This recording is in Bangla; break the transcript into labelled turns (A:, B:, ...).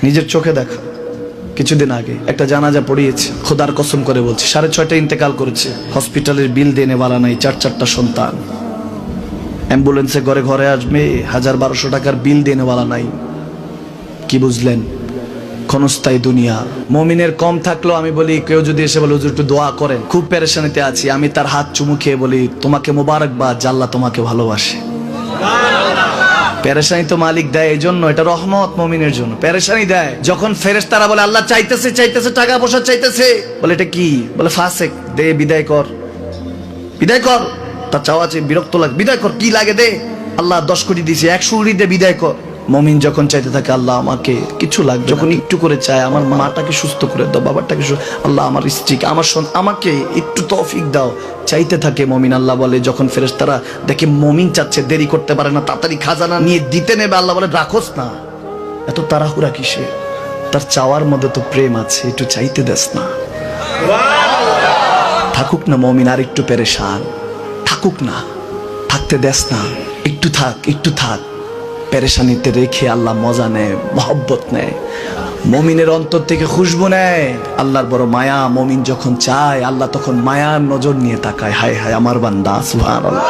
A: নিজের চোখে দেখা। কিছুদিন আগে একটা জানাজা পড়িয়েছে, খোদার কসম করে বলছি, 6:30 ইন্তেকাল করেছে। হসপিটালের বিল দেনে বালা নাই, 4 সন্তান। অ্যাম্বুলেন্সে ঘরে ঘরে আসবে, 1000-1200 টাকার বিল দেনে বালা নাই। কি বুঝলেন? ক্ষণস্থায়ী দুনিয়া। মুমিনের কম থাকলেও আমি বলি, কেউ যদি এসে বলে হুজুর একটু দোয়া করেন, খুব পেরেশানিতে আছি, আমি তার হাত চুমু খেয়ে বলি তোমাকে মোবারকবাদ, আল্লাহ তোমাকে ভালোবাসে। পেরেশানি তো মালিক দেয়, এই জন্য এটা রহমত মুমিনের জন্য। পেরেশানি দেয় যখন ফেরেশতারা বলে আল্লাহ চাইতেছে চাইতেছে, টাকা পয়সা চাইতেছে, বলে এটা কি? বলে ফাসেক, দে বিদায় কর, বিদায় কর। তার চাওয়া চেয়ে বিরক্ত লাগে, বিদায় কর, কি লাগে দে। আল্লাহ 10 কোটি দিয়েছে, 100 কোটি দে, বিদায় কর। মুমিন যখন চাইতে থাকে আল্লাহ আমাকে কিছু লাগবে, যখন একটু করে চায় আমার মাটাকে সুস্থ করে দাও, বাবাটাকে আল্লাহ আমার স্ত্রীকে, আমার আমাকে একটু তৌফিক দাও, চাইতে থাকে মুমিন। আল্লাহ বলে যখন ফেরেশতারা দেখে মুমিন চাচ্ছে, দেরি করতে পারে না, তাড়াতাড়ি খাজানা নিয়ে দিতে নেবে, আল্লাহ বলে রাখোস না, এত তাড়াহুড়া কিসে? তার চাওয়ার মধ্যে তো প্রেম আছে, একটু চাইতে দেস না। থাকুক না মুমিন আর একটু পেরেশান, থাকুক না, থাকতে দেস না, একটু থাক, একটু থাক। পেরেশানিতে রেখে আল্লাহ মজা নেয়, মহব্বত নেয়, মুমিনের অন্তর থেকে খুশবু নেয়। আল্লাহর বড় মায়া, মুমিন যখন চায় আল্লাহ তখন মায়ার নজর নিয়ে তাকায়, হায় হায় আমার বান্দা, সুবহানাল্লাহ।